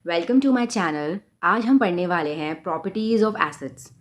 Welcome to my channel. आज हम पढ़ने वाले हैं properties of acids.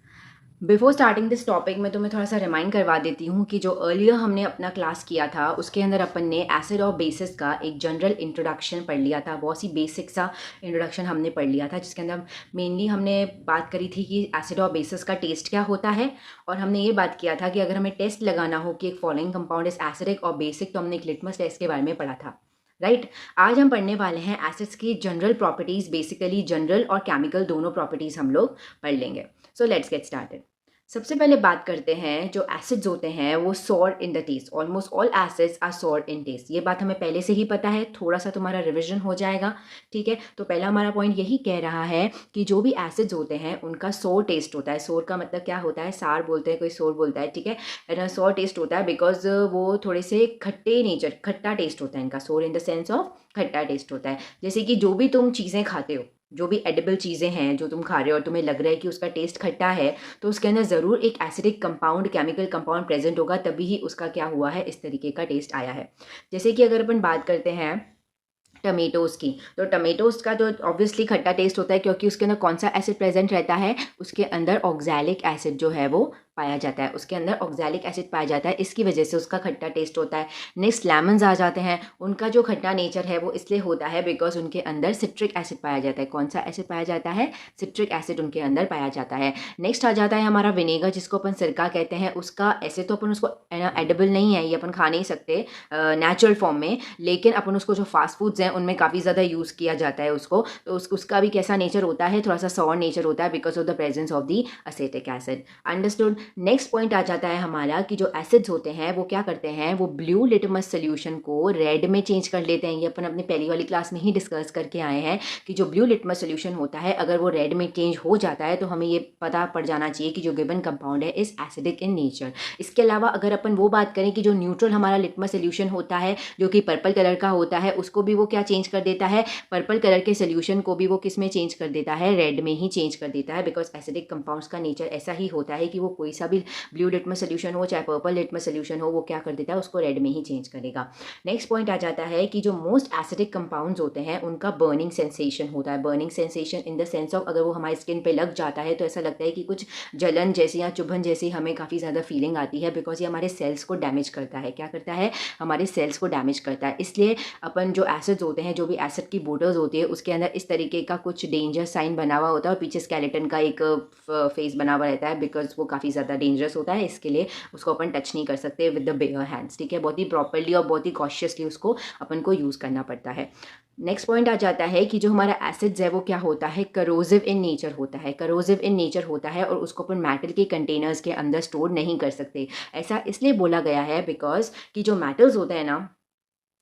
Before starting this topic में तो मैं थोड़ा सा रिमाइंड करवा देती हूँ कि जो अर्लियर हमने अपना क्लास किया था उसके अंदर अपन ने एसिड और बेसिस का एक जनरल इंट्रोडक्शन पढ़ लिया था। बहुत सी बेसिक सा इंट्रोडक्शन हमने पढ़ लिया था, जिसके अंदर मेनली हमने बात करी थी कि एसिड और बेसिस का टेस्ट क्या होता है, और हमने ये बात किया था कि अगर हमें टेस्ट लगाना हो कि एक फॉलोइंग कंपाउंड इज एसिडिक और बेसिक, तो हमने एक लिटमस टेस्ट के बारे में पढ़ा था, राइट। आज हम पढ़ने वाले हैं एसिड्स की जनरल प्रॉपर्टीज़। बेसिकली जनरल और केमिकल दोनों प्रॉपर्टीज़ हम लोग पढ़ लेंगे। So let's get started. सबसे पहले बात करते हैं, जो एसिड्स होते हैं वो sour in the taste. Almost all acids are sour in taste. ये बात हमें पहले से ही पता है, थोड़ा सा तुम्हारा रिविजन हो जाएगा, ठीक है। तो पहला हमारा पॉइंट यही कह रहा है कि जो भी एसिड्स होते हैं उनका सोर टेस्ट होता है। सोर का मतलब क्या होता है, सार बोलते हैं, कोई सोर बोलता है, ठीक है। एंड सोर टेस्ट होता है बिकॉज वो थोड़े से खट्टे नेचर, खट्टा टेस्ट होता है इनका। सोर इन द सेंस ऑफ खट्टा टेस्ट होता है। जैसे कि जो भी तुम चीज़ें खाते हो, जो भी एडिबल चीज़ें हैं जो तुम खा रहे हो और तुम्हें लग रहा है कि उसका टेस्ट खट्टा है, तो उसके अंदर ज़रूर एक acidic compound, chemical compound present होगा, तभी ही उसका क्या हुआ है, इस तरीके का टेस्ट आया है। जैसे कि अगर अपन बात करते हैं टमेटोज़ की, तो टमेटोज़ का जो ऑब्वियसली खट्टा टेस्ट होता है, क्योंकि उसके अंदर कौन सा एसिड प्रेजेंट रहता है, उसके अंदर ऑक्सैलिक एसिड जो है वो पाया जाता है। उसके अंदर ऑक्सैलिक एसिड पाया जाता है, इसकी वजह से उसका खट्टा टेस्ट होता है। नेक्स्ट लेमन्स आ जाते हैं। उनका जो खट्टा नेचर है वो इसलिए होता है बिकॉज उनके अंदर सिट्रिक एसिड पाया जाता है। कौन सा एसिड पाया जाता है, सिट्रिक एसिड उनके अंदर पाया जाता है। नेक्स्ट आ जाता है हमारा विनेगर, जिसको अपन सिरका कहते हैं। उसका ऐसे तो अपन उसको एडिबल नहीं है, ये अपन खा नहीं सकते नेचुरल फॉर्म में, लेकिन अपन उसको जो फास्ट फूड्स हैं उनमें काफ़ी ज़्यादा यूज़ किया जाता है उसको। तो उसका भी कैसा नेचर होता है, थोड़ा सा सॉर नेचर होता है because of the presence of the acetic acid. Understood. Next point आ जाता है हमारा कि जो एसिड्स होते हैं वो क्या करते हैं, वो ब्लू लिटमस सोल्यूशन को रेड में चेंज कर लेते हैं। ये अपन अपने पहली वाली क्लास में ही डिस्कस करके आए हैं कि जो ब्लू लिटमस सोल्यूशन होता है, अगर वो रेड में चेंज हो जाता है तो हमें ये पता पड़ जाना चाहिए कि जो गिवन कंपाउंड है इज एसिडिक इन नेचर। इसके अलावा अगर अपन वो बात करें कि जो न्यूट्रल हमारा लिटमस सोल्यूशन होता है, जो कि पर्पल कलर का होता है, उसको भी वो क्या चेंज कर देता है, पर्पल कलर के सोल्यूशन को भी वो किस में चेंज कर देता है, रेड में ही चेंज कर देता है। बिकॉज एसिडिक कंपाउंड्स का नेचर ऐसा ही होता है कि वो कोई सा भी ब्लू लिटमस सोल्यूशन हो चाहे पर्पल लिटमस सोल्यूशन हो, वो क्या कर देता है, उसको रेड में ही चेंज करेगा। नेक्स्ट पॉइंट आ जाता है कि जो मोस्ट एसिडिक कंपाउंड्स होते हैं उनका बर्निंग सेंसेशन होता है। Burning sensation in the sense of अगर वो हमारी स्किन पे लग जाता है तो ऐसा लगता है कि कुछ जलन जैसी या चुभन जैसी हमें काफ़ी ज़्यादा फीलिंग आती है, बिकॉज ये हमारे सेल्स को डैमेज करता है। क्या करता है, हमारे सेल्स को डैमेज करता है। इसलिए अपन जो एसिड्स होते हैं, जो भी एसिड की बोटल्स होती है, उसके अंदर इस तरीके का कुछ डेंजर साइन बना हुआ होता है और पीछे स्केलेटन का एक फेस बना हुआ रहता है, बिकॉज वो काफ़ी ज़्यादा डेंजरस होता है। इसके लिए उसको अपन टच नहीं कर सकते विद द बेयर हैंड्स, ठीक है। बहुत ही प्रॉपरली और बहुत ही कॉशियसली उसको अपन को यूज़ करना पड़ता है। नेक्स्ट पॉइंट आ जाता है कि जो हमारा एसिड्स है वो क्या होता है, करोजिव इन नेचर होता है। करोजिव इन नेचर होता है और उसको अपन मेटल के कंटेनर्स के अंदर स्टोर नहीं कर सकते। ऐसा इसलिए बोला गया है बिकॉज कि जो मेटल्स होते हैं ना,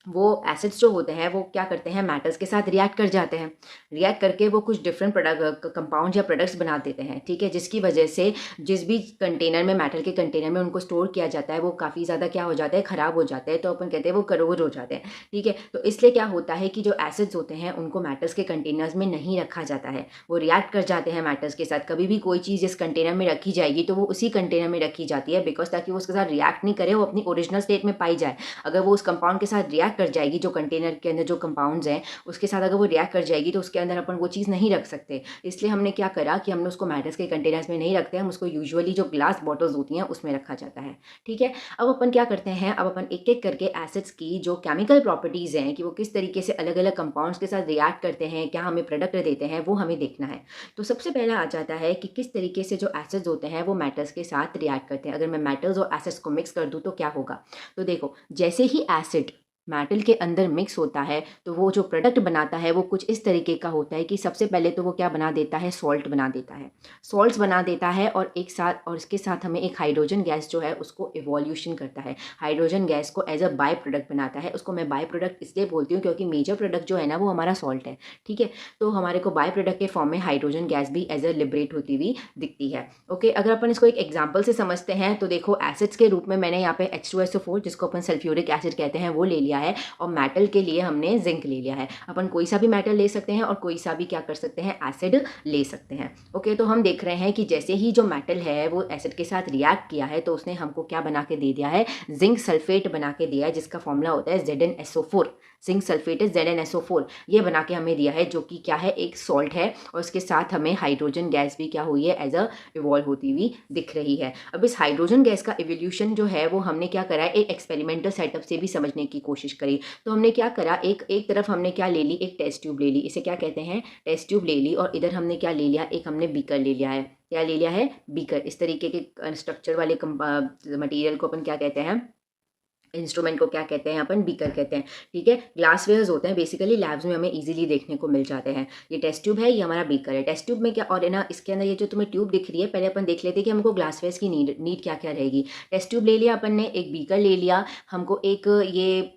वो एसिड्स जो होते हैं वो क्या करते हैं, मेटल्स के साथ रिएक्ट कर जाते हैं। रिएक्ट करके वो कुछ डिफरेंट प्रोडक्ट, कंपाउंड या प्रोडक्ट्स बना देते हैं, ठीक है। जिसकी वजह से जिस भी कंटेनर में, मेटल के कंटेनर में उनको स्टोर किया जाता है, वो काफ़ी ज़्यादा क्या हो जाता है, ख़राब हो जाते हैं। तो अपन कहते हैं वो करोज हो जाते हैं, ठीक है। तो इसलिए क्या होता है कि जो एसिड्स होते हैं उनको मेटल्स के कंटेनर्स में नहीं रखा जाता है, वो रिएक्ट कर जाते हैं मेटल्स के साथ। कभी भी कोई चीज़ जिस कंटेनर में रखी जाएगी तो वो उसी कंटेनर में रखी जाती है, बिकॉज ताकि वो उसके साथ रिएक्ट नहीं करे, वो अपनी ओरिजिनल स्टेट में पाई जाए। अगर वो उस कंपाउंड के साथ रिएक्ट कर जाएगी, जो कंटेनर के अंदर जो कंपाउंड्स हैं उसके साथ अगर वो रिएक्ट कर जाएगी, तो उसके अंदर अपन वो चीज़ नहीं रख सकते। इसलिए हमने क्या करा कि हमने उसको मेटल्स के कंटेनर्स में नहीं रखते, हम उसको यूजुअली जो ग्लास बॉटल्स होती हैं उसमें रखा जाता है, ठीक है। अब अपन क्या करते हैं, अब अपन एक एक करके एसिड्स की जो केमिकल प्रॉपर्टीज़ हैं कि वो किस तरीके से अलग अलग कंपाउंड्स के साथ रिएक्ट करते हैं, क्या हमें प्रोडक्ट देते हैं, वो हमें देखना है। तो सबसे पहला आ जाता है कि किस तरीके से जो एसिड्स होते हैं वो मेटल्स के साथ रिएक्ट करते हैं। अगर मैं मेटल्स और एसिड्स को मिक्स कर दूँ तो क्या होगा, तो देखो, जैसे ही एसिड मेटल के अंदर मिक्स होता है तो वो जो प्रोडक्ट बनाता है वो कुछ इस तरीके का होता है कि सबसे पहले तो वो क्या बना देता है, सॉल्ट बना देता है। सॉल्ट्स बना देता है और एक साथ, और इसके साथ हमें एक हाइड्रोजन गैस जो है उसको इवोल्यूशन करता है। हाइड्रोजन गैस को एज अ बाय प्रोडक्ट बनाता है। उसको मैं बाय प्रोडक्ट इसलिए बोलती हूँ क्योंकि मेजर प्रोडक्ट जो है ना वो हमारा सॉल्ट है, ठीक है। तो हमारे को बाय प्रोडक्ट के फॉर्म में हाइड्रोजन गैस भी एज अ लिबरेट होती हुई दिखती है। ओके, अगर अपन इसको एक एग्जाम्पल से समझते हैं तो देखो, एसिड्स के रूप में मैंने यहाँ पे H2SO4 जिसको अपन सल्फ्यूरिक एसिड कहते हैं वो ले लिया लिया है और मेटल के लिए हमने जिंक ले लिया है। अपन कोई सा भी मेटल ले सकते हैं और कोई सा भी क्या कर सकते हैं, एसिड ले सकते हैं। ओके, तो हम देख रहे हैं कि जैसे ही जो मेटल है वो एसिड के साथ रिएक्ट किया है तो उसने हमको क्या बना के दे दिया है, जिंक सल्फेट बना के दिया है, जिसका फॉर्मूला होता है ZnSO4। Zinc sulphate is ZnSO4, ये बना के हमें दिया है, जो कि क्या है, एक सॉल्ट है और उसके साथ हमें हाइड्रोजन गैस भी क्या हुई है, एज अ इवॉल्व होती हुई दिख रही है। अब इस हाइड्रोजन गैस का इवोल्यूशन जो है वो हमने क्या करा है, एक एक्सपेरिमेंटल सेटअप से भी समझने की कोशिश करी। तो हमने क्या करा, एक तरफ हमने क्या ले ली, एक टेस्ट ट्यूब ले ली, इसे क्या कहते हैं, टेस्ट ट्यूब ले ली, और इधर हमने क्या ले लिया, एक हमने बीकर ले लिया है। क्या ले लिया है, बीकर। इस तरीके के स्ट्रक्चर वाले मटेरियल को अपन क्या कहते हैं, इंस्ट्रूमेंट को क्या कहते हैं, अपन बीकर कहते हैं। ठीक है, ग्लासवेयर्स होते हैं बेसिकली, लैब्स में हमें इजीली देखने को मिल जाते हैं। ये टेस्ट ट्यूब है, ये हमारा बीकर है। टेस्ट ट्यूब में क्या, और है ना इसके अंदर ये जो तुम्हें ट्यूब दिख रही है, पहले अपन देख लेते हैं कि हमको ग्लासवेयर्स की नीड क्या क्या रहेगी। टेस्ट ट्यूब ले लिया अपन ने, एक बीकर ले लिया, हमको एक ये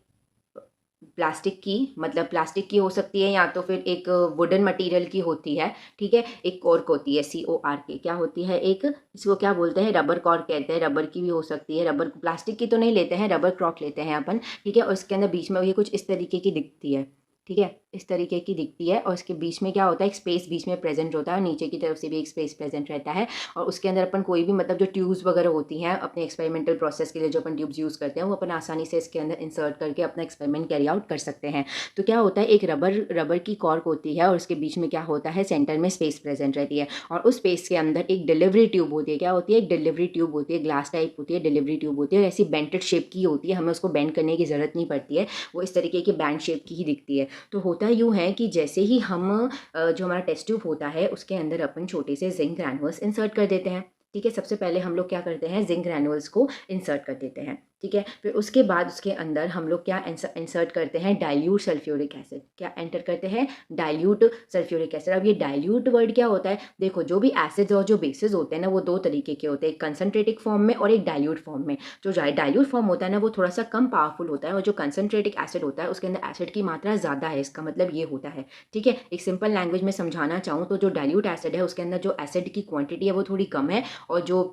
प्लास्टिक की, मतलब प्लास्टिक की हो सकती है या तो फिर एक वुडन मटेरियल की होती है। ठीक है, एक कॉर्क होती है, CORK, क्या होती है, एक, इसको क्या बोलते हैं, रबर कॉर्क कहते हैं। रबर की भी हो सकती है, रबर, प्लास्टिक की तो नहीं लेते हैं, रबर कॉर्क लेते हैं अपन। ठीक है, और इसके अंदर बीच में ये कुछ इस तरीके की दिखती है। ठीक है, इस तरीके की दिखती है, और इसके बीच में क्या होता है, एक स्पेस बीच में प्रेजेंट होता है, और नीचे की तरफ से भी एक स्पेस प्रेजेंट रहता है। और उसके अंदर अपन कोई भी, मतलब जो ट्यूब्स वगैरह होती हैं अपने एक्सपेरिमेंटल प्रोसेस के लिए, जो अपन ट्यूब्स यूज़ करते हैं, वो अपन आसानी से इसके अंदर इंसर्ट करके अपना एक्सपेरिमेंट कैरी आउट कर सकते हैं। तो क्या होता है, एक रबर की कॉर्क होती है, और उसके बीच में क्या होता है, सेंटर में स्पेस प्रेजेंट रहती है, और उस स्पेस के अंदर एक डिलीवरी ट्यूब होती है। क्या होती है, एक डिलीवरी ट्यूब होती है, ग्लास टाइप होती है, डिलीवरी ट्यूब होती है, और ऐसी बेंटेड शेप की होती है, हमें उसको बेंड करने की ज़रूरत नहीं पड़ती है, वो इस तरीके की बैंड शेप की ही दिखती है। तो होता यूँ है कि जैसे ही हम जो हमारा टेस्ट ट्यूब होता है उसके अंदर अपन छोटे से जिंक ग्रैन्युल्स इंसर्ट कर देते हैं। ठीक है, सबसे पहले हम लोग क्या करते हैं, जिंक ग्रैन्युल्स को इंसर्ट कर देते हैं। ठीक है, फिर उसके बाद उसके अंदर हम लोग क्या इंसर्ट करते हैं, डाइल्यूट सल्फ्यूरिक एसिड। क्या एंटर करते हैं, डाइल्यूट सल्फ्यूरिक एसिड। अब ये डाइल्यूट वर्ड क्या होता है, देखो जो भी एसिड्स और जो बेसिस होते हैं ना, वो दो तरीके के होते हैं, एक कंसनट्रेटिक फॉर्म में और एक डाइल्यूट फॉर्म में। जो डाइल्यूट फॉर्म होता है ना, वो थोड़ा सा कम पावरफुल होता है, और जो कंसनट्रेटिक एसिड होता है उसके अंदर एसिड की मात्रा ज़्यादा है, इसका मतलब ये होता है। ठीक है, एक सिंपल लैंग्वेज में समझाना चाहूँ तो जो डाइल्यूट एसिड है उसके अंदर जो एसिड की क्वांटिटी है वो थोड़ी कम है, और जो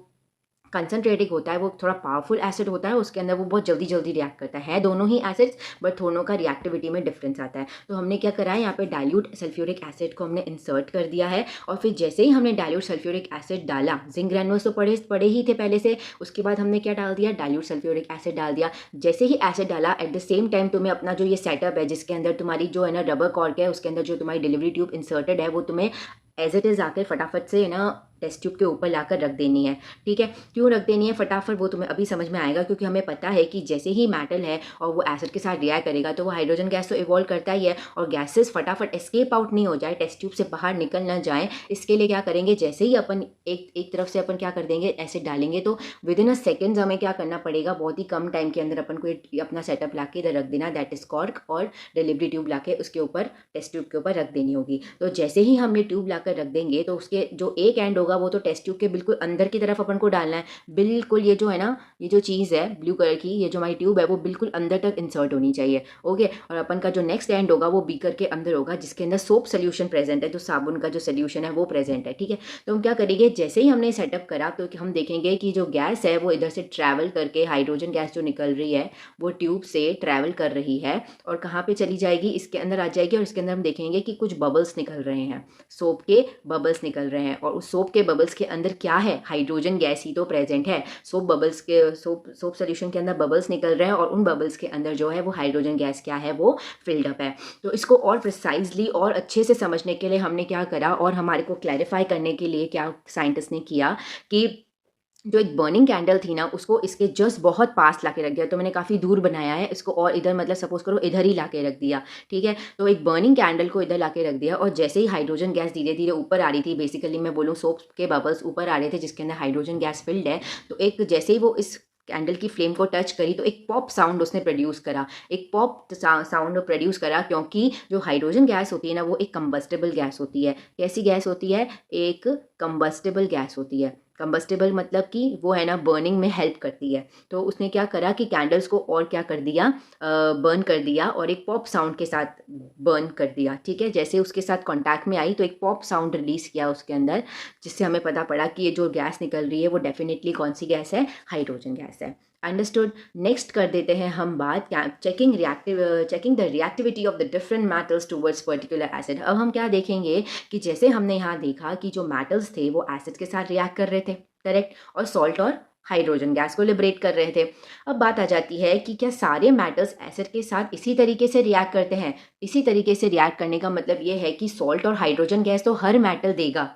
कंसनट्रेटिक होता है वो थोड़ा पावरफुल एसिड होता है, उसके अंदर वो बहुत जल्दी जल्दी रिएक्ट करता है दोनों ही एसिड्स, बट दोनों का रिएक्टिविटी में डिफरेंस आता है। तो हमने क्या करा है, यहाँ पे डाइल्यूट सल्फ्यूरिक एसिड को हमने इंसर्ट कर दिया है, और फिर जैसे ही हमने डाइल्यूट सल्फ्यूरिक एसिड डाला, जिंक ग्रैन्युल्स तो पड़े ही थे पहले से, उसके बाद हमने क्या डाल दिया, डाइल्यूट सल्फ्यूरिक एसिड डाल दिया। जैसे ही एसिड डाला, एट द सेम टाइम तुम्हें अपना जो ये सेटअप है जिसके अंदर तुम्हारी जो है ना रबर कॉर्क है, उसके अंदर जो तुम्हारी डिलीवरी ट्यूब इंसर्टेड है, वो तुम्हें एज इट इज़ आकर फटाफट से ना टेस्ट ट्यूब के ऊपर लाकर रख देनी है। ठीक है, क्यों रख देनी है फटाफट, वो तुम्हें अभी समझ में आएगा, क्योंकि हमें पता है कि जैसे ही मेटल है और वो एसिड के साथ रिएक्ट करेगा तो वो हाइड्रोजन गैस तो इवॉल्व करता ही है, और गैसेस फटाफट एस्केप आउट नहीं हो जाए, टेस्ट ट्यूब से बाहर निकल ना जाए, इसके लिए क्या करेंगे, जैसे ही अपन एक तरफ से अपन क्या कर देंगे, एसिड डालेंगे, तो विद इन अ सेकेंड्स हमें क्या करना पड़ेगा, बहुत ही कम टाइम के अंदर अपन को अपना सेटअप ला के इधर रख देना, दैट इज कॉर्क, और डिलीवरी ट्यूब ला के उसके ऊपर, टेस्ट ट्यूब के ऊपर रख देनी होगी। तो जैसे ही हमने ट्यूब लाकर रख देंगे तो उसके जो एक एंड होगा वो तो टेस्ट ट्यूब बिल्कुल अंदर की तरफ अपन को डालना है, बिल्कुल ये जो है ना, ये जो चीज़ है ब्लू कलर की, ये जो हमारी ट्यूब है वो बिल्कुल अंदर तक इंसर्ट होनी चाहिए। ओके, और अपन का जो नेक्स्ट एंड होगा वो बीकर के अंदर होगा, जिसके अंदर सोप सोल्यूशन प्रेजेंट है, तो साबुन का जो सोल्यूशन है वो प्रेजेंट है। ठीक है, तो हम क्या करेंगे, जैसे ही हमने सेटअप करा तो हम देखेंगे कि जो गैस है वो इधर से ट्रैवल करके, हाइड्रोजन गैस जो निकल रही है वो ट्यूब से ट्रैवल कर रही है, और कहाँ पे चली जाएगी, इसके अंदर आ जाएगी, और इसके अंदर हम देखेंगे कि कुछ बबल्स निकल रहे हैं, सोप के बबल्स निकल रहे हैं, और उस सोप के बबल्स के अंदर क्या है, हाइड्रोजन गैस ही तो प्रेजेंट है। सोप सोल्यूशन के अंदर बबल्स निकल रहे हैं, और उन बबल्स के अंदर जो है वो हाइड्रोजन गैस क्या है, वो फिल्ड अप है। तो इसको और प्रिसाइजली और अच्छे से समझने के लिए हमने क्या करा, और हमारे को क्लैरिफाई करने के लिए क्या साइंटिस्ट ने किया कि जो एक बर्निंग कैंडल थी ना, उसको इसके जस्ट बहुत पास ला के रख दिया। तो मैंने काफ़ी दूर बनाया है इसको, और इधर मतलब सपोज करो इधर ही ला के रख दिया। ठीक है, तो एक बर्निंग कैंडल को इधर ला के रख दिया, और जैसे ही हाइड्रोजन गैस धीरे धीरे ऊपर आ रही थी, बेसिकली मैं बोलूँ सोप के बबल्स ऊपर आ रहे थे जिसके अंदर हाइड्रोजन गैस फिल्ड है, तो एक जैसे ही वो इस कैंडल की फ्लेम को टच करी तो एक पॉप साउंड उसने प्रोड्यूस करा, एक पॉप साउंड प्रोड्यूस करा, क्योंकि जो हाइड्रोजन गैस होती है ना वो एक कंबस्टेबल गैस होती है। कैसी गैस होती है, एक कंबस्टेबल गैस होती है। कंबस्टेबल मतलब कि वो है ना बर्निंग में हेल्प करती है। तो उसने क्या करा कि कैंडल्स को और क्या कर दिया, बर्न कर दिया, और एक पॉप साउंड के साथ बर्न कर दिया। ठीक है, जैसे उसके साथ कांटेक्ट में आई तो एक पॉप साउंड रिलीज़ किया उसके अंदर, जिससे हमें पता पड़ा कि ये जो गैस निकल रही है वो डेफिनेटली कौन सी गैस है, हाइड्रोजन गैस है। अंडरस्टूड। नेक्स्ट कर देते हैं हम बात checking the reactivity of the different metals towards particular acid. अब हम क्या देखेंगे कि जैसे हमने यहाँ देखा कि जो मेटल्स थे वो एसिड के साथ रिएक्ट कर रहे थे, करेक्ट, और सॉल्ट और हाइड्रोजन गैस को लिबरेट कर रहे थे। अब बात आ जाती है कि क्या सारे मेटल्स एसिड के साथ इसी तरीके से रिएक्ट करते हैं? इसी तरीके से रिएक्ट करने का मतलब ये है कि सॉल्ट और हाइड्रोजन गैस तो हर मेटल देगा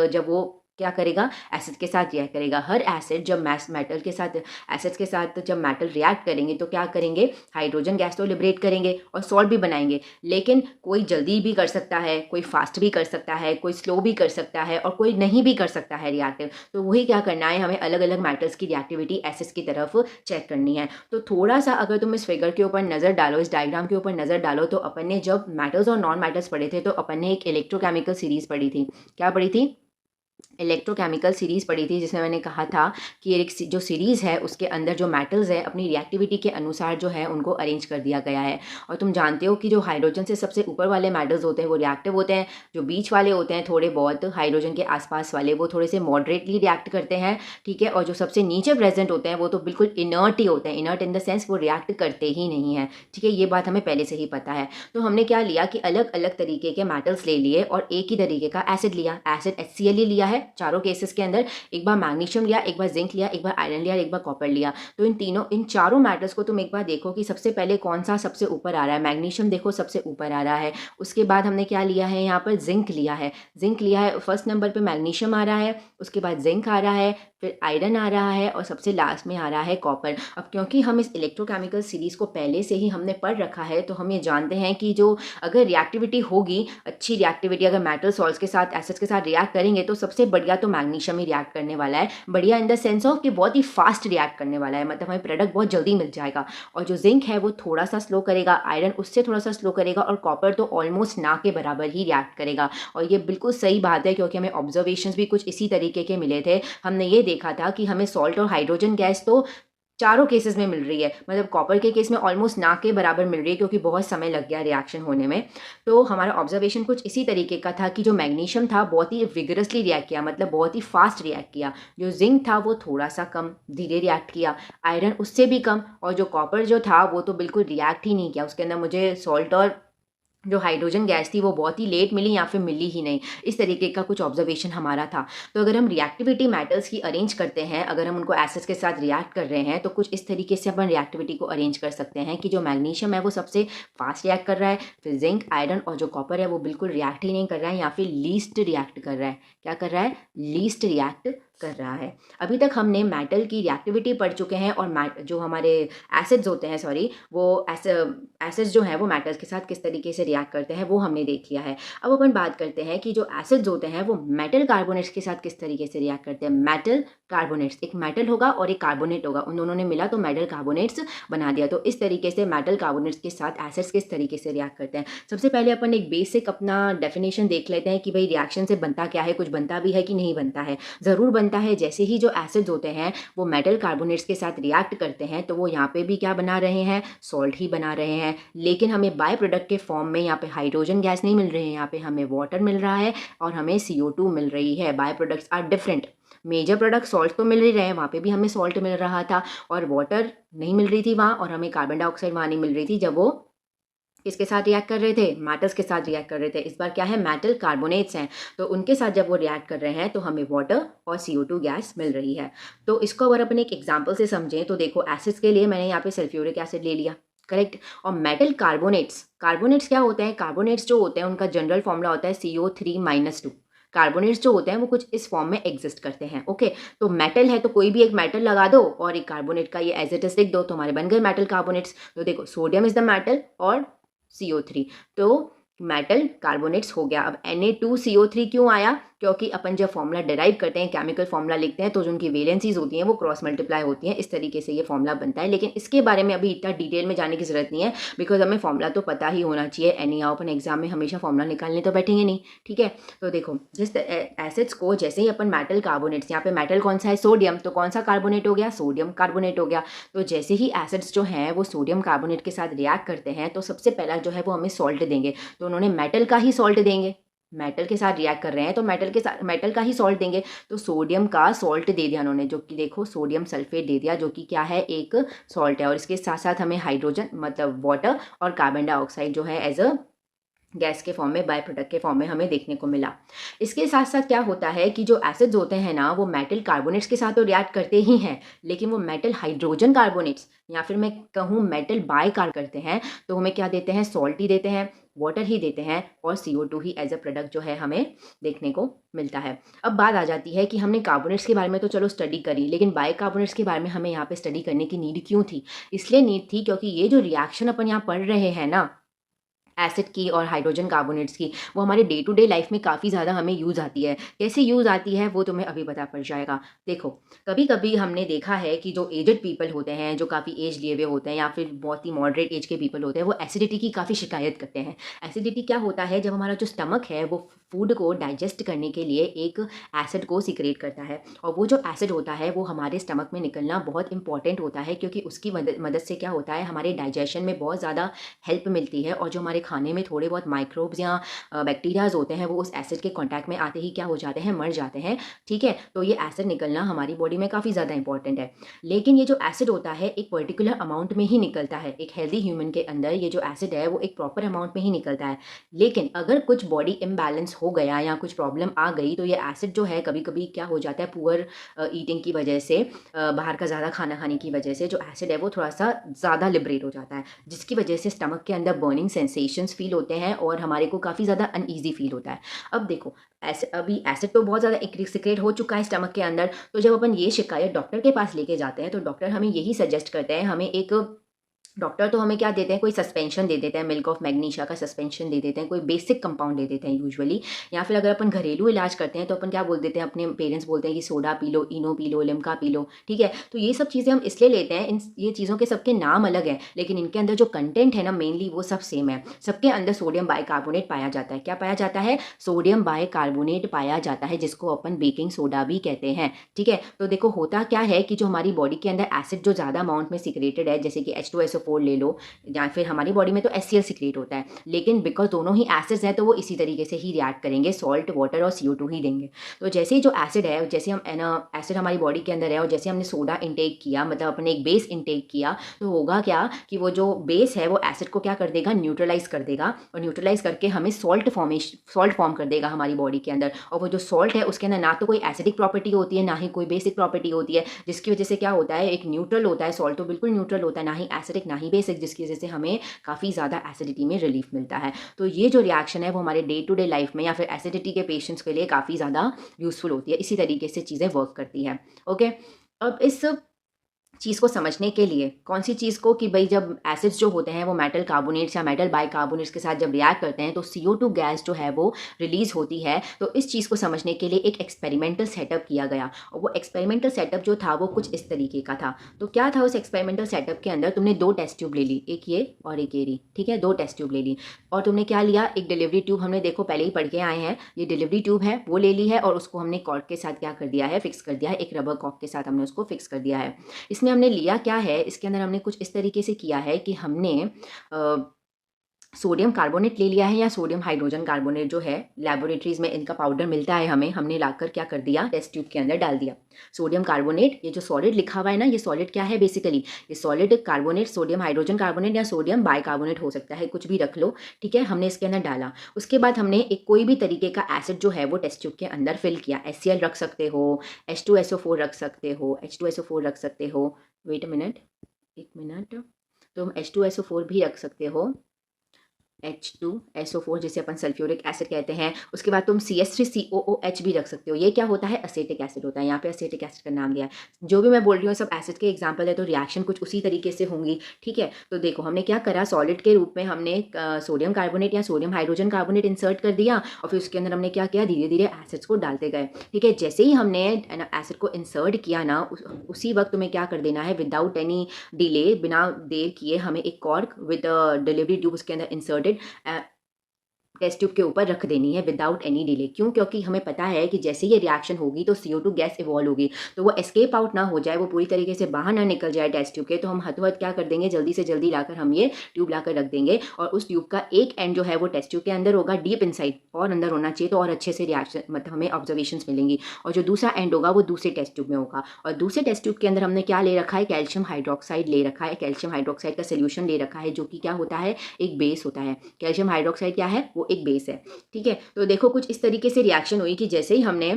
जब वो क्या करेगा, एसिड के साथ रिएक्ट करेगा। हर एसिड जब मेटल के साथ एसिड्स के साथ जब मेटल रिएक्ट करेंगे तो क्या करेंगे, हाइड्रोजन गैस तो लिबरेट करेंगे और सॉल्ट भी बनाएंगे। लेकिन कोई जल्दी भी कर सकता है, कोई फास्ट भी कर सकता है, कोई स्लो भी कर सकता है और कोई नहीं भी कर सकता है रिएक्टिव। तो वही क्या करना है, हमें अलग अलग मेटल्स की रिएक्टिविटी एसिड्स की तरफ चेक करनी है। तो थोड़ा सा अगर तुम इस फिगर के ऊपर नज़र डालो, इस डायग्राम के ऊपर नज़र डालो, तो अपन ने जब मेटल्स और नॉन मेटल्स पढ़े थे तो अपन ने एक इलेक्ट्रोकेमिकल सीरीज पढ़ी थी। क्या पढ़ी थी? इलेक्ट्रोकेमिकल सीरीज़ पढ़ी थी, जिसमें मैंने कहा था कि एक जो सीरीज़ है उसके अंदर जो मेटल्स है अपनी रिएक्टिविटी के अनुसार जो है उनको अरेंज कर दिया गया है। और तुम जानते हो कि जो हाइड्रोजन से सबसे ऊपर वाले मेटल्स होते हैं वो रिएक्टिव होते हैं, जो बीच वाले होते हैं थोड़े बहुत हाइड्रोजन के आसपास वाले वो थोड़े से मॉडरेटली रिएक्ट करते हैं, ठीक है, और जो सबसे नीचे प्रेजेंट होते हैं वो तो बिल्कुल इनर्ट ही होते हैं। इनर्ट इन द सेंस वो रिएक्ट करते ही नहीं है, ठीक है, ये बात हमें पहले से ही पता है। तो हमने क्या लिया कि अलग अलग तरीके के मेटल्स ले लिए और एक ही तरीके का एसिड लिया, एसिड HCl ही लिया है चारों केसेस के अंदर। एक बार मैग्नीशियम लिया, एक बार जिंक लिया, एक बार आयरन लिया, एक बार कॉपर लिया। तो इन चारों मेटल्स को तुम एक बार देखो कि सबसे पहले कौन सा सबसे ऊपर आ रहा है। मैग्नीशियम देखो सबसे ऊपर आ रहा है। उसके बाद हमने क्या लिया है, यहाँ पर जिंक लिया है। जिंक लिया है, फर्स्ट नंबर पे मैग्नीशियम आ रहा है, उसके बाद जिंक आ रहा है, फिर आयरन आ रहा है और सबसे लास्ट में आ रहा है कॉपर। अब क्योंकि हम इस इलेक्ट्रोकेमिकल सीरीज़ को पहले से ही हमने पढ़ रखा है तो हम ये जानते हैं कि जो अगर रिएक्टिविटी होगी, अच्छी रिएक्टिविटी, अगर मेटल सॉल्ट्स के साथ एसिड्स के साथ रिएक्ट करेंगे तो सबसे बढ़िया तो मैग्नीशियम ही रिएक्ट करने वाला है। बढ़िया इन द सेंस ऑफ कि बहुत ही फास्ट रिएक्ट करने वाला है, मतलब हमें प्रोडक्ट बहुत जल्दी मिल जाएगा। और जो जिंक है वो थोड़ा सा स्लो करेगा, आयरन उससे थोड़ा सा स्लो करेगा और कॉपर तो ऑलमोस्ट ना के बराबर ही रिएक्ट करेगा। और ये बिल्कुल सही बात है क्योंकि हमें ऑब्जर्वेशंस भी कुछ इसी तरीके के मिले थे। हमने ये देखा था कि हमें सॉल्ट और हाइड्रोजन गैस तो चारों केसेस में मिल रही है, मतलब कॉपर के केस में ऑलमोस्ट ना के बराबर मिल रही है क्योंकि बहुत समय लग गया रिएक्शन होने में। तो हमारा ऑब्जर्वेशन कुछ इसी तरीके का था कि जो मैग्नीशियम था बहुत ही विगरसली रिएक्ट किया, मतलब बहुत ही फास्ट रिएक्ट किया। जो जिंक था वो थोड़ा सा कम धीरे रिएक्ट किया, आयरन उससे भी कम, और जो कॉपर जो था वो तो बिल्कुल रिएक्ट ही नहीं किया। उसके अंदर मुझे सॉल्ट और जो हाइड्रोजन गैस थी वो बहुत ही लेट मिली या फिर मिली ही नहीं। इस तरीके का कुछ ऑब्जर्वेशन हमारा था। तो अगर हम रिएक्टिविटी मेटल्स की अरेंज करते हैं, अगर हम उनको एसिड्स के साथ रिएक्ट कर रहे हैं तो कुछ इस तरीके से अपन रिएक्टिविटी को अरेंज कर सकते हैं कि जो मैग्नीशियम है वो सबसे फास्ट रिएक्ट कर रहा है, फिर जिंक, आयरन और जो कॉपर है वो बिल्कुल रिएक्ट ही नहीं कर रहा है या फिर लीस्ट रिएक्ट कर रहा है। क्या कर रहा है? लीस्ट रिएक्ट कर रहा है। अभी तक हमने मेटल की रिएक्टिविटी पढ़ चुके हैं और जो हमारे एसिड्स होते हैं, सॉरी, वो एसिड्स जो हैं वो मेटल्स के साथ किस तरीके से रिएक्ट करते हैं वो हमने देख लिया है। अब अपन बात करते हैं कि जो एसिड्स होते हैं वो मेटल कार्बोनेट्स के साथ किस तरीके से रिएक्ट करते हैं। मेटल कार्बोनेट्स, एक मेटल होगा और एक कार्बोनेट होगा, उन दोनों ने मिला तो मेटल कार्बोनेट्स बना दिया। तो इस तरीके से मेटल कार्बोनेट्स के साथ एसिड्स किस तरीके से रिएक्ट करते हैं। सबसे पहले अपन एक बेसिक अपना डेफिनेशन देख लेते हैं कि भाई रिएक्शन से बनता क्या है, कुछ बनता भी है कि नहीं बनता है। ज़रूर बनता है। जैसे ही जो एसिड्स होते हैं वो मेटल कार्बोनेट्स के साथ रिएक्ट करते हैं तो वो यहाँ पे भी क्या बना रहे हैं, सॉल्ट ही बना रहे हैं। लेकिन हमें बाय प्रोडक्ट के फॉर्म में यहाँ पे हाइड्रोजन गैस नहीं मिल रही है, यहाँ पे हमें वाटर मिल रहा है और हमें CO2 मिल रही है। By products are different. Major product salt तो मिल ही रहे हैं, वहाँ पे भी हमें सॉल्ट मिल रहा था और वाटर नहीं मिल रही थी वहाँ, और हमें कार्बन डाइऑक्साइड वहाँ नहीं मिल रही थी जब वो किसके साथ रिएक्ट कर रहे थे, मेटल्स के साथ रिएक्ट कर रहे थे। इस बार क्या है, मेटल कार्बोनेट्स हैं, तो उनके साथ जब वो रिएक्ट कर रहे हैं तो हमें वाटर और CO2 गैस मिल रही है। तो इसको अगर अपन एक एग्जांपल से समझें तो देखो, एसिड्स के लिए मैंने यहाँ पे सल्फ्यूरिक एसिड ले लिया, करेक्ट। और मेटल कार्बोनेट्स क्या होते हैं, कार्बोनेट्स जो होते हैं उनका जनरल फॉर्मूला होता है CO3-2। कार्बोनेट्स जो होते हैं वो कुछ इस फॉर्म में एग्जिस्ट करते हैं, ओके। तो मेटल है तो कोई भी एक मेटल लगा दो और एक कार्बोनेट का ये एज इट इज लिख दो तो हमारे बन गए मेटल कार्बोनेट्स। तो देखो, सोडियम इज द मेटल और CO3, तो मेटल कार्बोनेट्स हो गया। अब Na2CO3 क्यों आया, क्योंकि अपन जब फॉर्मूला डिराइव करते हैं, केमिकल फॉर्मूला लिखते हैं, तो जो उनकी वैलेंसीज होती हैं वो क्रॉस मल्टीप्लाई होती हैं, इस तरीके से ये फॉर्मूला बनता है। लेकिन इसके बारे में अभी इतना डिटेल में जाने की जरूरत नहीं है, बिकॉज हमें फॉर्मूला तो पता ही होना चाहिए। एनी हाउ अपन एग्जाम में हमेशा फॉर्मूला निकालने तो बैठेंगे नहीं, ठीक है। तो देखो, जिस एसिड्स को जैसे ही अपन मेटल कार्बोनेट्स, यहाँ पे मेटल कौन सा है, सोडियम, तो कौन सा कार्बोनेट हो गया, सोडियम कार्बोनेट हो गया। तो जैसे ही एसिड्स जो हैं वो सोडियम कार्बोनेट के साथ रिएक्ट करते हैं तो सबसे पहला जो है वो हमें सॉल्ट देंगे, तो उन्होंने मेटल का ही सॉल्ट देंगे, मेटल के साथ रिएक्ट कर रहे हैं तो मेटल के साथ मेटल का ही सॉल्ट देंगे। तो सोडियम का सॉल्ट दे दिया उन्होंने, जो कि देखो सोडियम सल्फेट दे दिया, जो कि क्या है, एक सॉल्ट है। और इसके साथ साथ हमें हाइड्रोजन मतलब वाटर और कार्बन डाइऑक्साइड जो है एज अ गैस के फॉर्म में, बाय प्रोडक्ट के फॉर्म में हमें देखने को मिला। इसके साथ साथ क्या होता है कि जो एसिड्स होते हैं ना, वो मेटल कार्बोनेट्स के साथ तो रिएक्ट करते ही हैं, लेकिन वो मेटल हाइड्रोजन कार्बोनेट्स या फिर मैं कहूँ मेटल बाय कार्ब करते हैं, तो हमें क्या देते हैं, सॉल्ट ही देते हैं, वाटर ही देते हैं, और CO2 he as a product जो है हमें देखने को मिलता है। अब बात आ जाती है कि हमने कार्बोनेट्स के बारे में तो चलो स्टडी करी, लेकिन बाय कार्बोनेट्स के बारे में हमें यहाँ पे स्टडी करने की नीड क्यों थी? इसलिए नीड थी क्योंकि ये जो रिएक्शन अपन यहाँ पढ़ रहे हैं ना, एसिड की और हाइड्रोजन कार्बोनेट्स की, वो हमारे डे टू डे लाइफ में काफ़ी ज़्यादा हमें यूज़ आती है। कैसे यूज़ आती है वो तुम्हें अभी पता पड़ जाएगा। देखो, कभी कभी हमने देखा है कि जो एजड पीपल होते हैं, जो काफ़ी एज लिए हुए होते हैं या फिर बहुत ही मॉडरेट एज के पीपल होते हैं, वो एसिडिटी की काफ़ी शिकायत करते हैं। एसिडिटी क्या होता है, जब हमारा जो स्टमक है वो फूड को डाइजेस्ट करने के लिए एक एसिड को सिक्रेट करता है, और वो जो एसिड होता है वो हमारे स्टमक में निकलना बहुत इंपॉर्टेंट होता है, क्योंकि उसकी मदद से क्या होता है, हमारे डाइजेशन में बहुत ज़्यादा हेल्प मिलती है, और जो हमारे खाने में थोड़े बहुत माइक्रोब्स या बैक्टीरियाज होते हैं, वो उस एसिड के कांटेक्ट में आते ही क्या हो जाते हैं, मर जाते हैं। ठीक है, तो ये एसिड निकलना हमारी बॉडी में काफ़ी ज़्यादा इंपॉर्टेंट है। लेकिन ये जो एसिड होता है एक पर्टिकुलर अमाउंट में ही निकलता है। एक हेल्दी ह्यूमन के अंदर ये जो एसिड है वो एक प्रॉपर अमाउंट में ही निकलता है। लेकिन अगर कुछ बॉडी इम्बैलेंस हो गया या कुछ प्रॉब्लम आ गई, तो ये एसिड जो है कभी कभी क्या हो जाता है, पुअर ईटिंग की वजह से, बाहर का ज़्यादा खाना खाने की वजह से जो एसिड है वो थोड़ा सा ज़्यादा लिबरेट हो जाता है, जिसकी वजह से स्टमक के अंदर बर्निंग सेंसेशंस फील होते हैं और हमारे को काफ़ी ज़्यादा अनईजी फील होता है। अब देखो, अभी एसिड तो बहुत ज़्यादा सिक्रेट हो चुका है स्टमक के अंदर, तो जब अपन ये शिकायत डॉक्टर के पास लेके जाते हैं, तो डॉक्टर हमें यही सजेस्ट करते हैं, हमें एक डॉक्टर तो हमें क्या देते हैं, कोई सस्पेंशन दे देते हैं, मिल्क ऑफ मैग्नीशिया का सस्पेंशन दे देते हैं, कोई बेसिक कंपाउंड दे देते हैं यूजुअली। या फिर अगर अपन घरेलू इलाज करते हैं तो अपन क्या बोल देते हैं, अपने पेरेंट्स बोलते हैं कि सोडा पी लो, इनो P low, Limca P low. ठीक है, तो ये सब चीज़ें हम इसलिए लेते हैं, ये चीज़ों के सबके नाम अलग हैं, लेकिन इनके अंदर जो कंटेंट है ना, मेनली वो सब सेम है। सबके अंदर सोडियम बाइकार्बोनेट पाया जाता है। क्या पाया जाता है, सोडियम बाइकार्बोनेट पाया जाता है, जिसको अपन बेकिंग सोडा भी कहते हैं। ठीक है, तो देखो होता क्या है कि जो हमारी बॉडी के अंदर एसिड जो ज़्यादा अमाउंट में सिक्रेटेड है, जैसे कि H2SO4 ले लो, या फिर हमारी बॉडी में तो HCl सिक्रेट होता है, लेकिन बिकॉज दोनों ही एसिड्स हैं तो वो इसी तरीके से ही रिएक्ट करेंगे, सॉल्ट, वाटर और CO2 ही देंगे। तो जैसे ही जो एसिड है, जैसे हम एसिड हमारी बॉडी के अंदर है और जैसे हमने सोडा इंटेक किया, मतलब अपने एक बेस इंटेक किया, तो होगा क्या कि वो जो बेस है वो एसिड को क्या कर देगा, न्यूट्रलाइज कर देगा, और न्यूट्रलाइज करके हमें सॉल्ट फॉर्म कर देगा हमारी बॉडी के अंदर। और वो जो सॉल्ट है उसके अंदर ना तो कोई एसिडिक प्रॉपर्टी होती है, ना ही कोई बेसिक प्रॉपर्टी होती है, जिसकी वजह से क्या होता है, एक न्यूट्रल होता है, सॉल्ट तो बिल्कुल न्यूट्रल होता है, ना ही एसिडिक ना ही बेसिक, जिसकी वजह से हमें काफ़ी ज़्यादा एसिडिटी में रिलीफ मिलता है। तो ये जो रिएक्शन है वो हमारे डे टू डे लाइफ में या फिर एसिडिटी के पेशेंट्स के लिए काफ़ी ज़्यादा यूजफुल होती है। इसी तरीके से चीज़ें वर्क करती हैं। ओके, अब इस चीज़ को समझने के लिए, कौन सी चीज़ को, कि भाई जब एसिड्स जो होते हैं वो मेटल कार्बोनेट्स या मेटल बाइकार्बोनेट्स के साथ जब रिएक्ट करते हैं तो CO2 गैस जो है वो रिलीज होती है। तो इस चीज़ को समझने के लिए एक एक्सपेरिमेंटल सेटअप किया गया, और वो एक्सपेरिमेंटल सेटअप जो था वो कुछ इस तरीके का था। तो क्या था उस एक्सपेरिमेंटल सेटअप के अंदर, तुमने 2 टेस्ट ट्यूब ले ली, एक ये और एक ये रही। ठीक है, 2 टेस्ट ट्यूब ले ली, और तुमने क्या लिया, एक डिलीवरी ट्यूब, हमने देखो पहले ही पढ़ के आए हैं, ये डिलीवरी ट्यूब है वो ले ली है, और उसको हमने कॉर्ड के साथ क्या कर दिया है, फिक्स कर दिया है, एक रबर कॉर्क के साथ हमने उसको फिक्स कर दिया है। इसमें हमने लिया क्या है, इसके अंदर हमने कुछ इस तरीके से किया है कि हमने सोडियम कार्बोनेट ले लिया है, या सोडियम हाइड्रोजन कार्बोनेट जो है, लैबोरेटरीज में इनका पाउडर मिलता है हमें, हमने लाकर क्या कर दिया, टेस्ट ट्यूब के अंदर डाल दिया सोडियम कार्बोनेट। ये जो सॉलिड लिखा हुआ है ना, ये सॉलिड क्या है बेसिकली, ये solid carbonate, sodium hydrogen carbonate या सोडियम बाइकार्बोनेट हो सकता है, कुछ भी रख लो। ठीक है, हमने इसके अंदर डाला। उसके बाद हमने एक कोई भी तरीके का एसिड जो है वो टेस्ट ट्यूब के अंदर फिल किया। HCl रख सकते हो, H2SO4 रख सकते हो, H2SO4 रख सकते हो, वेट अ मिनट, एक मिनट, तुम H2SO4 भी रख सकते हो, H2SO4 जिसे अपन सल्फ्यूरिक एसिड कहते हैं। उसके बाद तुम CH3COOH भी रख सकते हो। ये क्या होता है, एसिटिक एसिड होता है, यहाँ पे एसिटिक एसिड का नाम दिया है। जो भी मैं बोल रही हूँ सब एसिड के एग्जाम्पल है, तो रिएक्शन कुछ उसी तरीके से होंगी। ठीक है, तो देखो हमने क्या करा, सॉलिड के रूप में हमने सोडियम कार्बोनेट या सोडियम हाइड्रोजन कार्बोनेट इंसर्ट कर दिया, और फिर उसके अंदर हमने क्या किया, धीरे धीरे एसिड्स को डालते गए। ठीक है, जैसे ही हमने एसिड को इंसर्ट किया ना, उसी वक्त तुम्हें क्या कर देना है, विदाउट एनी डिले, बिना देर किए, हमें एक कॉर्क विद डिलीवरी ट्यूब उसके अंदर इंसर्टेड टेस्ट ट्यूब के ऊपर रख देनी है विदाउट एनी डिले। क्यों? क्योंकि हमें पता है कि जैसे ये रिएक्शन होगी तो CO2 गैस इवॉल्व होगी, तो वो एस्केप आउट ना हो जाए, वो पूरी तरीके से बाहर ना निकल जाए टेस्ट ट्यूब के, तो हम हथो हथ क्या कर देंगे, जल्दी से जल्दी लाकर हम ये ट्यूब लाकर रख देंगे और उस ट्यूब का एक एंड जो है वो टेस्ट ट्यूब के अंदर होगा, डीप इनसाइड और अंदर होना चाहिए, तो और अच्छे से रिएक्शन मतलब हमें ऑब्जर्वेशंस मिलेंगी। और जो दूसरा एंड होगा वो दूसरे टेस्ट ट्यूब में होगा, और दूसरे टेस्ट ट्यूब के अंदर हमने क्या ले रखा है, कैल्शियम हाइड्रोक्साइड ले रखा है, कैल्शियम हाइड्रोक्साइड का सोल्यूशन ले रखा है, जो कि क्या होता है, एक बेस होता है। कैल्शियम हाइड्रोक्साइड क्या है, वो एक बेस है। ठीक है, तो देखो कुछ इस तरीके से रिएक्शन हुई कि जैसे ही हमने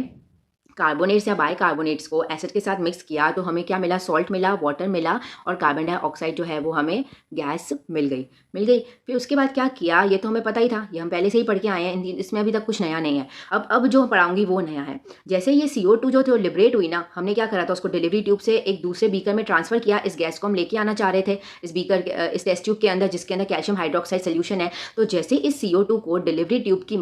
कार्बोनेट्स या बाइकार्बोनेट्स को एसिड के साथ मिक्स किया तो हमें क्या मिला, सॉल्ट मिला, वाटर मिला, और कार्बन डाइऑक्साइड जो है वो हमें गैस मिल गई। फिर उसके बाद क्या किया, ये तो हमें पता ही था, ये हम पहले से ही पढ़ के आए हैं, इसमें अभी तक कुछ नया नहीं है। अब जो पढ़ाऊंगी वो नया है। जैसे ये CO2 जो थे लिबरेट हुई ना, हमने क्या करा था, उसको डिलीवरी ट्यूब से एक दूसरे बीकर में ट्रांसफर किया। इस गैस को हम लेके आना चाह रहे थे इस बीकर इस टेस्ट ट्यूब के अंदर, जिसके अंदर कैल्शियम हाइड्रोक्साइड सोल्यूशन है। तो जैसे इस CO2 को डिलीवरी ट्यूब की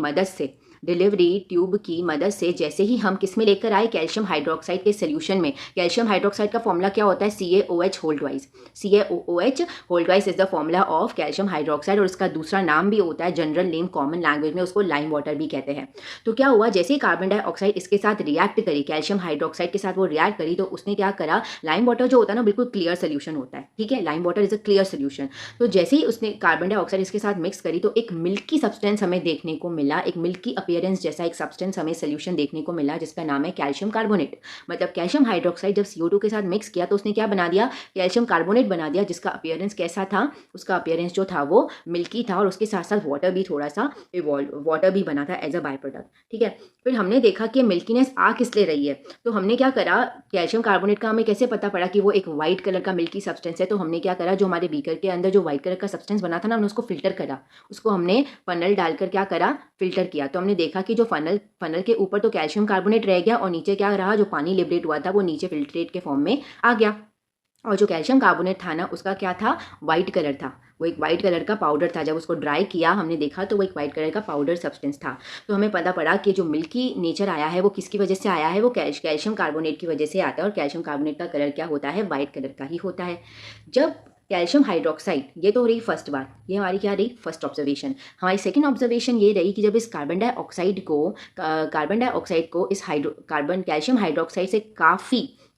मदद से जैसे ही हम किस में लेकर आए, कैल्शियम हाइड्रोक्साइड के सोल्यूशन में। कैल्शियम हाइड्रोक्साइड का फॉर्मूला क्या होता है, CaOH whole twice. CaOH whole twice is the formula of calcium hydroxide, और इसका दूसरा नाम भी होता है, जनरल नेम कॉमन लैंग्वेज में उसको लाइम वाटर भी कहते हैं। तो क्या हुआ, जैसे ही कार्बन डाइऑक्साइड इसके साथ रिएक्ट करी, कैल्शियम हाइड्रोक्साइड के साथ वो रिएक्ट करी, तो उसने क्या करा, लाइम वाटर जो होता है ना बिल्कुल क्लियर सोल्यूशन होता है, ठीक है, lime water is a clear solution. तो जैसे ही उसने कार्बन डाइऑक्साइड इसके साथ मिक्स करी तो एक मिल्की सब्सटेंस हमें देखने को मिला, एक मिल्की अपीयरेंस जैसा एक सब्सटेंस हमें सोल्यूशन देखने को मिला, जिसका नाम है कैल्शियम कार्बोनेट। मतलब कैल्शियम हाइड्रोक्साइड जब CO2 के साथ मिक्स किया तो उसने क्या बना दिया, कैल्शियम कार्बोनेट बना दिया, जिसका अपीयरेंस कैसा था, उसका अपीयरेंस जो था वो मिल्की था, और उसके साथ साथ वाटर भी थोड़ा सा वाटर भी बना था एज अ बाय प्रोडक्ट। ठीक है, फिर हमने देखा कि मिल्कीनेस आ किस ले रही है, तो हमने क्या करा, कैल्शियम कार्बोनेट का हमें कैसे पता पड़ा कि वो एक व्हाइट कलर का मिल्की सब्सटेंस है, तो हमने क्या करा, जो हमारे बीकर के अंदर जो व्हाइट कलर का सब्सटेंस बना था ना, हमने उसको फिल्टर करा, उसको हमने फनल डालकर क्या करा, फिल्टर किया। तो हमने देखा कि जो फनल के ऊपर तो कैल्शियम कार्बोनेट रह गया, और नीचे क्या रहा, जो पानी लिबरेट हुआ था वो नीचे फिल्ट्रेट के फॉर्म में आ गया, और जो कैल्शियम कार्बोनेट था ना उसका क्या था, वाइट कलर था, वो एक वाइट कलर का पाउडर था। जब उसको ड्राई किया हमने देखा तो वो एक वाइट कलर का पाउडर सब्सटेंस था। तो हमें पता पड़ा कि जो मिल्की नेचर आया है वो किसकी वजह से आया है, वो कैल्शियम कार्बोनेट की वजह से आता है, और कैल्शियम कार्बोनेट का कलर क्या होता है, वाइट कलर का ही होता है। जब कैल्शियम हाइड्रोक्साइड, ये तो हो रही फर्स्ट बात, ये हमारी क्या रही, फर्स्ट ऑब्जर्वेशन। हमारी सेकंड ऑब्जर्वेशन ये रही कि जब इस कार्बन डाइऑक्साइड को इस कैल्शियम हाइड्रोक्साइड से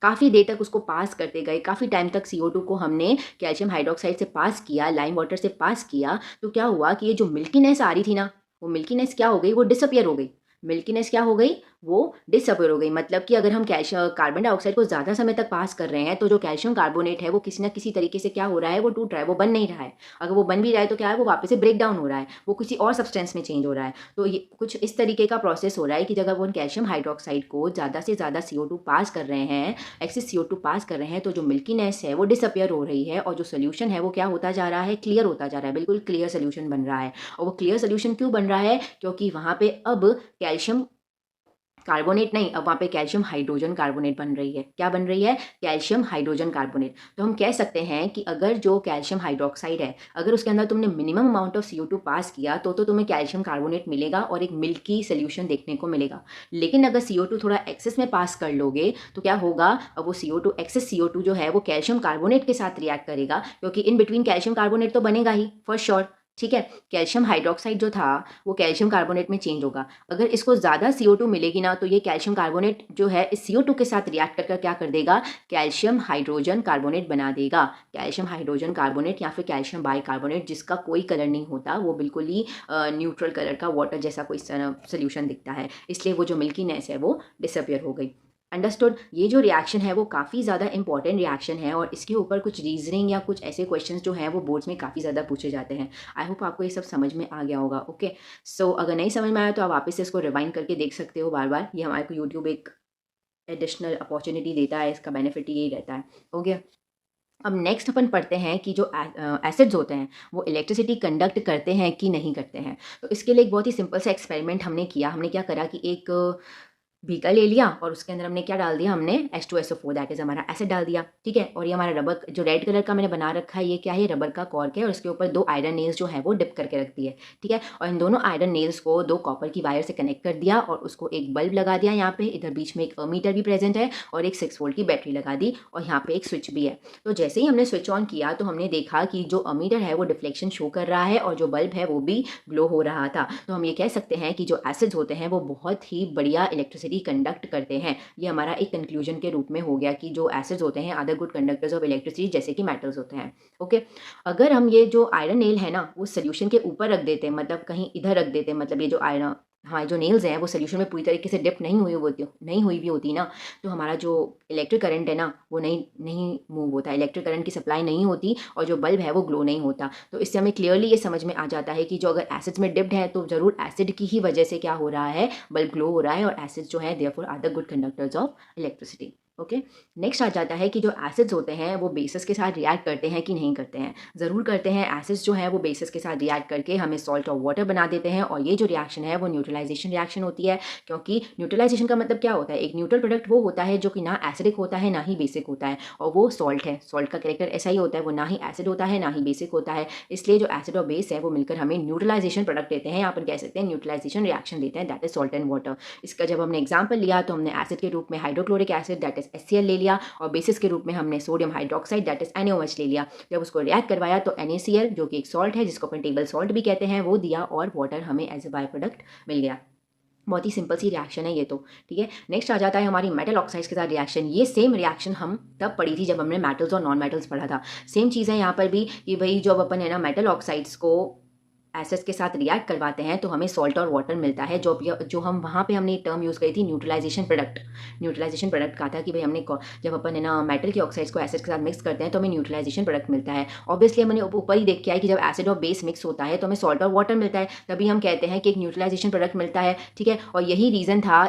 काफ़ी देर तक उसको पास करते गए, काफ़ी टाइम तक CO2 को हमने कैल्शियम हाइड्रोक्साइड से पास किया, लाइम वाटर से पास किया, तो क्या हुआ कि ये जो मिल्कीनेस आ रही थी ना, वो मिल्कीनेस क्या हो गई, वो डिसअपियर हो गई। मिल्कीनेस क्या हो गई, वो डिसअपियर हो गई। मतलब कि अगर हम कार्बन डाइऑक्साइड को ज़्यादा समय तक पास कर रहे हैं तो जो कैल्शियम कार्बोनेट है वो किसी ना किसी तरीके से क्या हो रहा है, वो टूट रहा है, वो बन नहीं रहा है। अगर वो बन भी रहा है तो क्या है, वो वापस से ब्रेक डाउन हो रहा है, वो किसी और सब्सटेंस में चेंज हो रहा है। तो ये कुछ इस तरीके का प्रोसेस हो रहा है कि जब वो कैल्शियम हाइड्रोक्साइड को ज़्यादा से ज़्यादा CO2 पास कर रहे हैं, एक्सेस CO2 पास कर रहे हैं, तो जो मिल्कीनेस है वो डिसअपियर हो रही है, और जो सोल्यूशन है वो क्या होता जा रहा है, क्लियर होता जा रहा है, बिल्कुल क्लियर सोल्यूशन बन रहा है। और वो क्लियर सोल्यूशन क्यों बन रहा है, क्योंकि वहाँ पे अब कैल्शियम कार्बोनेट नहीं, अब वहाँ पे कैल्शियम हाइड्रोजन कार्बोनेट बन रही है। क्या बन रही है, कैल्शियम हाइड्रोजन कार्बोनेट। तो हम कह सकते हैं कि अगर जो कैल्शियम हाइड्रोक्साइड है, अगर उसके अंदर तुमने मिनिमम अमाउंट ऑफ CO2 पास किया तो तुम्हें कैल्शियम कार्बोनेट मिलेगा और एक मिल्की सोल्यूशन देखने को मिलेगा। लेकिन अगर CO2 थोड़ा एक्सेस में पास कर लोगे तो क्या होगा, अब वो एक्सेस CO2 जो है वो कैल्शियम कार्बोनेट के साथ रिएक्ट करेगा, क्योंकि इन बिटवीन कैल्शियम कार्बोनेट तो बनेगा ही फॉर श्योर। ठीक है, कैल्शियम हाइड्रोक्साइड जो था वो कैल्शियम कार्बोनेट में चेंज होगा। अगर इसको ज़्यादा CO2 मिलेगी ना तो ये कैल्शियम कार्बोनेट जो है इस CO2 के साथ रिएक्ट कर क्या कर देगा, कैल्शियम हाइड्रोजन कार्बोनेट बना देगा। कैल्शियम हाइड्रोजन कार्बोनेट या फिर कैल्शियम बाइकार्बोनेट, जिसका कोई कलर नहीं होता, वो बिल्कुल ही न्यूट्रल कलर का वाटर जैसा कोई सोल्यूशन दिखता है, इसलिए वो जो मिल्कीनेस है वो डिसअपियर हो गई। अंडरस्टूड। ये जो रिएक्शन है वो काफ़ी ज़्यादा इंपॉर्टेंट रिएक्शन है, और इसके ऊपर कुछ रीजनिंग या कुछ ऐसे क्वेश्चंस जो हैं वो बोर्ड्स में काफ़ी ज़्यादा पूछे जाते हैं। आई होप आपको ये सब समझ में आ गया होगा। ओके, सो अगर नहीं समझ में आया तो आप वापस से इसको रिवाइंड करके देख सकते हो बार बार। ये हमारे को यूट्यूब एक एडिशनल अपॉर्चुनिटी देता है, इसका बेनिफिट यही रहता है। ओके, अब नेक्स्ट अपन पढ़ते हैं कि जो एसिड्स होते हैं वो इलेक्ट्रिसिटी कंडक्ट करते हैं कि नहीं करते हैं। तो इसके लिए एक बहुत ही सिंपल सा एक्सपेरिमेंट हमने किया। हमने क्या करा कि एक बीकर ले लिया और उसके अंदर हमने क्या डाल दिया, हमने H2SO4 दैट इज़ हमारा एसिड डाल दिया, ठीक है। और ये हमारा रबर जो रेड कलर का मैंने बना रखा है, ये क्या है, रबर का कॉर्क है और इसके ऊपर 2 आयरन नेल्स जो है वो डिप करके रख दिए, ठीक है। और इन दोनों आयरन नेल्स को 2 कॉपर की वायर से कनेक्ट कर दिया और उसको एक बल्ब लगा दिया यहाँ पे, इधर बीच में एक मीटर भी प्रेजेंट है और एक 6 वोल्ट की बैटरी लगा दी और यहाँ पे एक स्विच भी है। तो जैसे ही हमने स्विच ऑन किया तो हमने देखा कि जो अमीटर है वो डिफ्लेक्शन शो कर रहा है और जो बल्ब है वो भी ग्लो हो रहा था। तो हम ये कह सकते हैं कि जो एसिड्स होते हैं वो बहुत ही बढ़िया इलेक्ट्रिसिटी कंडक्ट करते हैं। ये हमारा एक कंक्लूजन के रूप में हो गया कि जो एसिड्स होते हैं other good conductors of electricity जैसे कि मेटल्स होते हैं। ओके, अगर हम ये जो आयरन नेल है ना वो सोल्यूशन के ऊपर रख देते हैं, मतलब कहीं इधर रख देते हैं, मतलब ये जो आयरन, हाँ, जो नेल्स हैं वो सोल्यूशन में पूरी तरीके से डिप नहीं हुई भी होती ना, तो हमारा जो इलेक्ट्रिक करंट है ना वो नहीं नहीं मूव होता, इलेक्ट्रिक करंट की सप्लाई नहीं होती और जो बल्ब है वो ग्लो नहीं होता। तो इससे हमें क्लियरली ये समझ में आ जाता है कि जो अगर एसिड्स में डिप्ड है तो ज़रूर एसिड की ही वजह से क्या हो रहा है, बल्ब ग्लो हो रहा है और एसिड्स जो है therefore are the good conductors of electricity. Okay, next आ जाता है कि जो एसिड्स होते हैं वो बेसिस के साथ रिएक्ट करते हैं कि नहीं करते हैं। ज़रूर करते हैं। एसिड्स जो है वो बेसिस के साथ रिएक्ट करके हमें सॉल्ट और वाटर बना देते हैं और ये जो रिएक्शन है वो न्यूट्रलाइजेशन रिएक्शन होती है, क्योंकि न्यूट्रलाइजेशन का मतलब क्या होता है, एक न्यूट्रल प्रोडक्ट वो होता है जो कि ना एसिडिक होता है ना ही बेसिक होता है, और वो सॉल्ट है। सॉल्ट का कैरेक्टर ऐसा ही होता है, वो ना ही एसिड होता है ना ही बेसिक होता है। इसलिए जो एसिड और बेस है वो मिलकर हमें न्यूट्रलाइजेशन प्रोडक्ट देते हैं, यहाँ पर कह सकते हैं न्यूट्रलाइजेशन रिएक्शन देते हैं, that is salt and water. इसका जब हमने एग्जाम्पल लिया तो हमने एसिड के रूप में hydrochloric acid that is HCl ले लिया और बेसिस के रूप में हमने sodium hydroxide that is NaOH ले लिया। जब उसको रिएक्ट करवाया तो NaCl जो कि एक सॉल्ट है जिसको अपन टेबल सॉल्ट भी कहते हैं वो दिया और वाटर हमें एज ए बाय प्रोडक्ट मिल गया। बहुत ही सिंपल सी रिएक्शन है ये तो, ठीक है। नेक्स्ट आ जाता है हमारी मेटल ऑक्साइड्स के साथ रिएक्शन। ये सेम रिएक्शन हम तब पढ़ी थी जब हमने मेटल्स और नॉन मेटल्स पढ़ा था। सेम चीज़ है यहाँ पर भी कि भाई जब अपन है ना मेटल ऑक्साइड्स को एसिड्स के साथ रिएक्ट करवाते हैं तो हमें सॉल्ट और वाटर मिलता है। जो हम वहाँ पे हमने टर्म यूज़ करी थी न्यूट्रलाइजेशन प्रोडक्ट। न्यूट्रलाइजेशन प्रोडक्ट कहा था कि भाई हमने जब अपन है ना मेटल के ऑक्साइड्स को एसिड्स के साथ मिक्स करते हैं तो हमें न्यूट्रलाइजेशन प्रोडक्ट मिलता है। ऑब्वियसली हमने ऊपर ही देख के आए कि जब एसिड और बेस मिक्स होता है तो हमें सॉल्ट और वाटर मिलता है, तभी हम कहते हैं कि एक न्यूट्रलाइजेशन प्रोडक्ट मिलता है, ठीक है। और यही रीज़न था,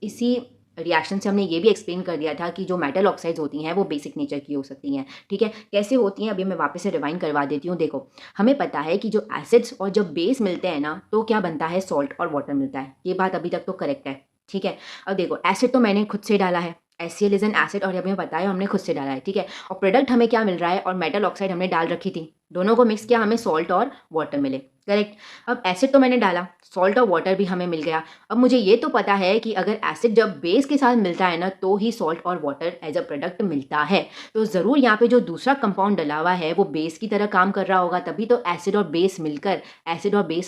इसी रिएक्शन से हमने ये भी एक्सप्लेन कर दिया था कि जो मेटल ऑक्साइड्स होती हैं वो बेसिक नेचर की हो सकती हैं, ठीक है। कैसे होती हैं अभी मैं वापस से रिवाइंड करवा देती हूँ। देखो, हमें पता है कि जो एसिड्स और जब बेस मिलते हैं ना तो क्या बनता है, सॉल्ट और वाटर मिलता है। ये बात अभी तक तो करेक्ट है, ठीक है। अब देखो, एसिड तो मैंने खुद से डाला है, HCl इज एन एसिड और अभी बताया हमने खुद से डाला है, ठीक है। और प्रोडक्ट हमें क्या मिल रहा है, और मेटल ऑक्साइड हमने डाल रखी थी, दोनों को मिक्स किया हमें सॉल्ट और वाटर मिले, करेक्ट। अब एसिड तो मैंने डाला, सॉल्ट और वाटर भी हमें मिल गया। अब मुझे ये तो पता है कि अगर एसिड जब बेस के साथ मिलता है ना तो ही सॉल्ट और वाटर एज अ प्रोडक्ट मिलता है। तो ज़रूर यहाँ पे जो दूसरा कंपाउंड डला हुआ है वो बेस की तरह काम कर रहा होगा, तभी तो एसिड और बेस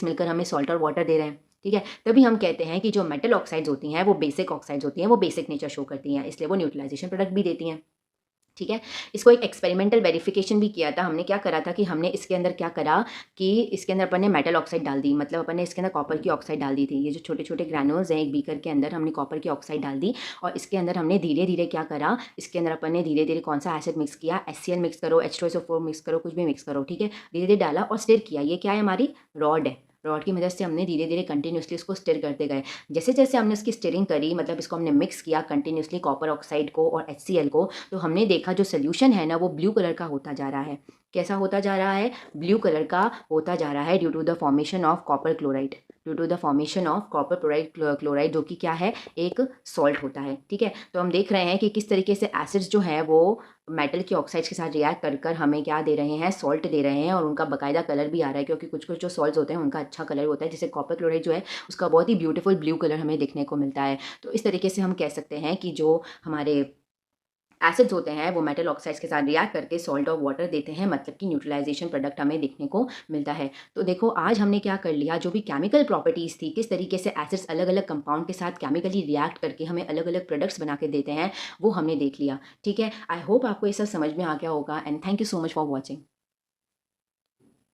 मिलकर हमें सॉल्ट और वाटर दे रहे हैं, ठीक है। तभी हम कहते हैं कि जो मेटल ऑक्साइड्स होती हैं वो बेसिक ऑक्साइड्स होती हैं, वो बेसिक नेचर शो करती हैं, इसलिए वो न्यूट्रलाइजेशन प्रोडक्ट भी देती हैं, ठीक है। इसको एक एक्सपेरिमेंटल वेरिफिकेशन भी किया था हमने। क्या करा था कि हमने इसके अंदर क्या करा कि इसके अंदर अपन ने मेटल ऑक्साइड डाल दी, मतलब अपन ने इसके अंदर कॉपर की ऑक्साइड डाल दी थी। ये जो छोटे छोटे ग्रैनुल्स हैं एक बीकर के अंदर हमने कॉपर की ऑक्साइड डाल दी और इसके अंदर हमने धीरे धीरे क्या करा, इसके अंदर अपन ने धीरे धीरे कौन सा एसिड मिक्स किया, HCl मिक्स करो, H2SO4 मिक्स करो, कुछ भी मिक्स करो, ठीक है। धीरे धीरे डाला और स्टिर किया। ये क्या है, हमारी रॉड है। रॉड की मदद से हमने धीरे धीरे कंटिन्यूसली इसको स्टिर करते गए। जैसे जैसे हमने इसकी स्टिरिंग करी, मतलब इसको हमने मिक्स किया कंटिन्यूसली कॉपर ऑक्साइड को और HCl को, तो हमने देखा जो सोल्यूशन है ना वो ब्लू कलर का होता जा रहा है। कैसा होता जा रहा है, ब्लू कलर का होता जा रहा है due to the formation of copper chloride, chloride जो कि क्या है, एक सॉल्ट होता है, ठीक है। तो हम देख रहे हैं कि किस तरीके से एसिड्स जो है वो मेटल की ऑक्साइड्स के साथ रिएक्ट कर कर हमें क्या दे रहे हैं, सॉल्ट दे रहे हैं, और उनका बाकायदा कलर भी आ रहा है, क्योंकि कुछ कुछ जो सॉल्ट्स होते हैं उनका अच्छा कलर होता है, जैसे कॉपर क्लोराइड जो है उसका बहुत ही ब्यूटीफुल ब्लू कलर हमें देखने को मिलता है। तो इस तरीके से हम कह सकते हैं कि जो हमारे एसिड्स होते हैं वो मेटल ऑक्साइड्स के साथ रिएक्ट करके सॉल्ट और वाटर देते हैं, मतलब कि न्यूट्रलाइजेशन प्रोडक्ट हमें देखने को मिलता है। तो देखो आज हमने क्या कर लिया, जो भी केमिकल प्रॉपर्टीज़ थी, किस तरीके से एसिड्स अलग अलग कंपाउंड के साथ केमिकली रिएक्ट करके हमें अलग अलग प्रोडक्ट्स बना के देते हैं, वो हमने देख लिया, ठीक है। आई होप आपको ये सब समझ में आ गया होगा and thank you so much for watching.